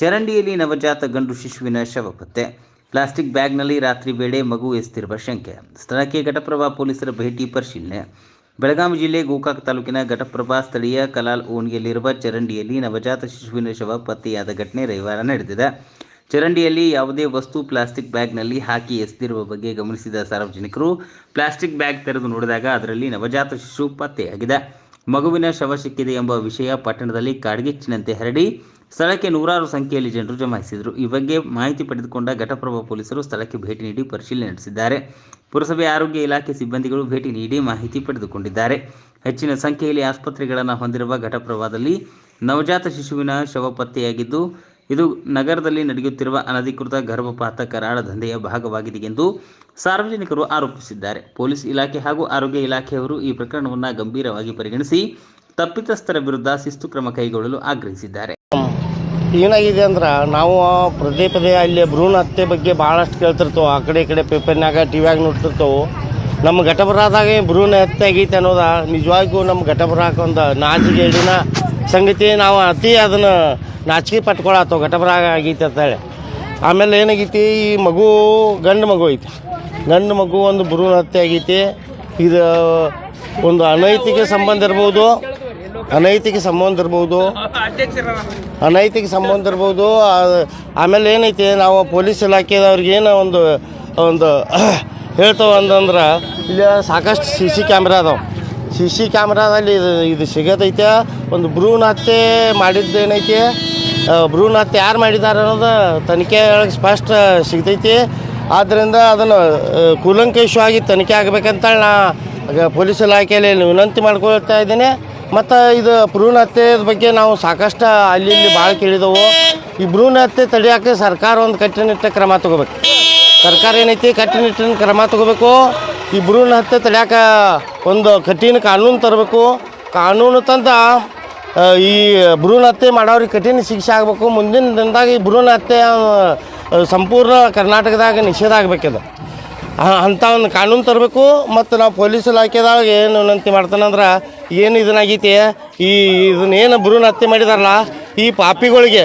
ಚರಂಡಿಯಲ್ಲಿ ನವಜಾತ ಗಂಡು ಶಿಶುವಿನ ಶವ ಪತ್ತೆ. ಪ್ಲಾಸ್ಟಿಕ್ ಬ್ಯಾಗ್ನಲ್ಲಿ ರಾತ್ರಿ ವೇಳೆ ಮಗು ಎಸೆದಿರುವ ಶಂಕೆ. ಸ್ಥಳಕ್ಕೆ ಘಟಪ್ರಭಾ ಪೊಲೀಸರ ಭೇಟಿ ಪರಿಶೀಲನೆ. ಬೆಳಗಾವಿ ಜಿಲ್ಲೆ ಗೋಕಾಕ್ ತಾಲೂಕಿನ ಘಟಪ್ರಭಾ ಸ್ಥಳೀಯ ಕಲಾಲ್ ಓಣಿಯಲ್ಲಿರುವ ಚರಂಡಿಯಲ್ಲಿ ನವಜಾತ ಶಿಶುವಿನ ಶವ ಪತ್ತೆಯಾದ ಘಟನೆ ರವಿವಾರ ನಡೆದಿದೆ. ಚರಂಡಿಯಲ್ಲಿ ಯಾವುದೇ ವಸ್ತು ಪ್ಲಾಸ್ಟಿಕ್ ಬ್ಯಾಗ್ನಲ್ಲಿ ಹಾಕಿ ಎಸೆದಿರುವ ಬಗ್ಗೆ ಗಮನಿಸಿದ ಸಾರ್ವಜನಿಕರು ಪ್ಲಾಸ್ಟಿಕ್ ಬ್ಯಾಗ್ ತೆರೆದು ನೋಡಿದಾಗ ಅದರಲ್ಲಿ ನವಜಾತ ಶಿಶು ಪತ್ತೆಯಾಗಿದೆ. ಮಗುವಿನ ಶವ ಸಿಕ್ಕಿದೆ ಎಂಬ ವಿಷಯ ಪಟ್ಟಣದಲ್ಲಿ ಕಾಡ್ಗಿಚ್ಚಿನಂತೆ ಹರಡಿ ಸ್ಥಳಕ್ಕೆ ನೂರಾರು ಸಂಖ್ಯೆಯಲ್ಲಿ ಜನರು ಜಮಾಯಿಸಿದರು. ಈ ಬಗ್ಗೆ ಮಾಹಿತಿ ಪಡೆದುಕೊಂಡ ಘಟಪ್ರಭಾ ಪೊಲೀಸರು ಸ್ಥಳಕ್ಕೆ ಭೇಟಿ ನೀಡಿ ಪರಿಶೀಲನೆ ನಡೆಸಿದ್ದಾರೆ. ಪುರಸಭೆ ಆರೋಗ್ಯ ಇಲಾಖೆ ಸಿಬ್ಬಂದಿಗಳು ಭೇಟಿ ನೀಡಿ ಮಾಹಿತಿ ಪಡೆದುಕೊಂಡಿದ್ದಾರೆ. ಹೆಚ್ಚಿನ ಸಂಖ್ಯೆಯಲ್ಲಿ ಆಸ್ಪತ್ರೆಗಳನ್ನು ಹೊಂದಿರುವ ಘಟಪ್ರಭಾದಲ್ಲಿ ನವಜಾತ ಶಿಶುವಿನ ಶವ ಪತ್ತೆಯಾಗಿದ್ದು, ಇದು ನಗರದಲ್ಲಿ ನಡೆಯುತ್ತಿರುವ ಅನಧಿಕೃತ ಗರ್ಭಪಾತ ಕರಾಳ ದಂಧೆಯ ಭಾಗವಾಗಿದೆ ಎಂದು ಸಾರ್ವಜನಿಕರು ಆರೋಪಿಸಿದ್ದಾರೆ. ಪೊಲೀಸ್ ಇಲಾಖೆ ಹಾಗೂ ಆರೋಗ್ಯ ಇಲಾಖೆಯವರು ಈ ಪ್ರಕರಣವನ್ನು ಗಂಭೀರವಾಗಿ ಪರಿಗಣಿಸಿ ತಪ್ಪಿತಸ್ಥರ ವಿರುದ್ಧ ಶಿಸ್ತು ಕ್ರಮ ಕೈಗೊಳ್ಳಲು ಆಗ್ರಹಿಸಿದ್ದಾರೆ. ಏನಾಗಿದೆ ಅಂದ್ರೆ ನಾವು ಪದೇ ಅಲ್ಲಿ ಭ್ರೂಣ ಹತ್ಯೆ ಬಗ್ಗೆ ಭಾಳಷ್ಟು ಕೇಳ್ತಿರ್ತೇವೆ. ಆ ಕಡೆ ಈ ಕಡೆ ಪೇಪರ್ನಾಗ ಟಿವಿಯಾಗ ನೋಡ್ತಿರ್ತೇವೆ. ನಮ್ಮ ಘಟಪ್ರಭಾದಾಗ ಭ್ರೂಣ ಹತ್ಯೆ ಆಗೈತೆ ಅನ್ನೋದು ನಿಜವಾಗಿಯೂ ನಮ್ಮ ಘಟಪ್ರಭಾಗ ಒಂದು ನಾಚಿಕೆ ಹಿಡಿನ ಸಂಗತಿ. ನಾವು ಅತಿ ಅದನ್ನು ನಾಚಿಕೆ ಪಟ್ಕೊಳತ್ತೇವೆ ಘಟಪ್ರಭಾಗ ಆಗೈತೆ ಅಂತೇಳಿ. ಆಮೇಲೆ ಏನಾಗೈತಿ, ಈ ಮಗು ಗಂಡು ಮಗು ಐತಿ. ಗಂಡು ಮಗು ಒಂದು ಭ್ರೂಣ ಹತ್ಯೆ ಆಗೈತಿ. ಇದು ಒಂದು ಅನೈತಿಕ ಸಂಬಂಧ ಇರ್ಬೋದು, ಆಮೇಲೆ ಏನೈತಿ, ನಾವು ಪೊಲೀಸ್ ಇಲಾಖೆದವ್ರಿಗೆ ಏನು ಒಂದು ಹೇಳ್ತೇವೆ ಅಂತಂದ್ರೆ ಇಲ್ಲಿ ಸಾಕಷ್ಟು ಸಿ ಕ್ಯಾಮ್ರಾ ಅದಾವೆ. ಸಿ ಕ್ಯಾಮ್ರಾದಲ್ಲಿ ಇದು ಸಿಗೋದೈತೆ. ಒಂದು ಭ್ರೂಣ ಹತ್ಯೆ ಮಾಡಿದ್ದೇನೈತಿ, ಭ್ರೂಣ ಹತ್ಯೆ ಯಾರು ಮಾಡಿದ್ದಾರೆ ಅನ್ನೋದು ತನಿಖೆ ಒಳಗೆ ಸ್ಪಷ್ಟ ಸಿಗ್ತೈತಿ. ಆದ್ದರಿಂದ ಅದನ್ನು ಕೂಲಂಕಷವಾಗಿ ತನಿಖೆ ಆಗಬೇಕಂತ ನಾ ಪೊಲೀಸ್ ಇಲಾಖೆಯಲ್ಲಿ ವಿನಂತಿ ಮಾಡ್ಕೊಳ್ತಾ ಇದ್ದೀನಿ. ಮತ್ತು ಇದು ಭ್ರೂಣ ಹತ್ಯೆ ಬಗ್ಗೆ ನಾವು ಸಾಕಷ್ಟು ಅಲ್ಲಿ ಭಾಳ ಕೇಳಿದೆವು. ಈ ಭ್ರೂಣ ಹತ್ಯೆ ತಡೆಯೋಕೆ ಸರ್ಕಾರ ಒಂದು ಕಟ್ಟುನಿಟ್ಟಿನ ಕ್ರಮ ತೊಗೋಬೇಕು. ಸರ್ಕಾರ ಏನೈತಿ, ಕಟ್ಟುನಿಟ್ಟಿನ ಕ್ರಮ ತೊಗೋಬೇಕು. ಈ ಭ್ರೂಣ ಹತ್ಯೆ ತಡೆಯೋಕೆ ಒಂದು ಕಠಿಣ ಕಾನೂನು ತರಬೇಕು. ಕಾನೂನು ತಂದ ಈ ಭ್ರೂಣ ಹತ್ಯೆ ಮಾಡೋರಿಗೆ ಕಠಿಣ ಶಿಕ್ಷೆ ಆಗಬೇಕು. ಮುಂದಿನ ದಿನದಾಗ ಈ ಭ್ರೂಣ ಹತ್ಯೆ ಸಂಪೂರ್ಣ ಕರ್ನಾಟಕದಾಗ ನಿಷೇಧ ಆಗಬೇಕಿದೆ. ಅಂಥ ಒಂದು ಕಾನೂನು ತರಬೇಕು. ಮತ್ತು ನಾವು ಪೊಲೀಸ್ ಇಲಾಖೆದಾಗ ಏನು ವಿನಂತಿ ಮಾಡ್ತಾನಂದ್ರೆ, ಏನು ಇದನ್ನಾಗೈತಿ, ಇದನ್ನೇನು ಭ್ರೂಣ ಹತ್ಯೆ ಮಾಡಿದಾರಲ್ಲ, ಈ ಪಾಪಿಗಳಿಗೆ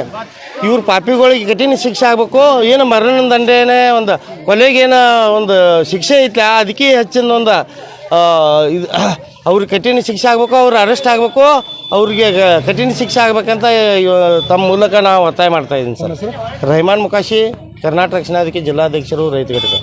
ಕಠಿಣ ಶಿಕ್ಷೆ ಆಗಬೇಕು. ಏನು ಮರಣ ದಂಡನೆ ಒಂದು ಕೊಲೆಗೇನು ಒಂದು ಶಿಕ್ಷೆ ಐತಿ, ಅದಕ್ಕೆ ಹೆಚ್ಚಿನ ಒಂದು ಇದು ಅವ್ರಿಗೆ ಕಠಿಣ ಶಿಕ್ಷೆ ಆಗಬೇಕು. ಅವ್ರು ಅರೆಸ್ಟ್ ಆಗಬೇಕು. ಅವ್ರಿಗೆ ಕಠಿಣ ಶಿಕ್ಷೆ ಆಗ್ಬೇಕಂತ ತಮ್ಮ ಮೂಲಕ ನಾವು ಒತ್ತಾಯ ಮಾಡ್ತಾಯಿದ್ದೀನಿ ಸರ್. ರೆಹಮಾನ್ ಮುಕಾಶಿ, ಕರ್ನಾಟಕ ರಕ್ಷಣಾ ವೇದಿಕೆ ಜಿಲ್ಲಾಧ್ಯಕ್ಷರು, ರೈತ ಘಟಕ.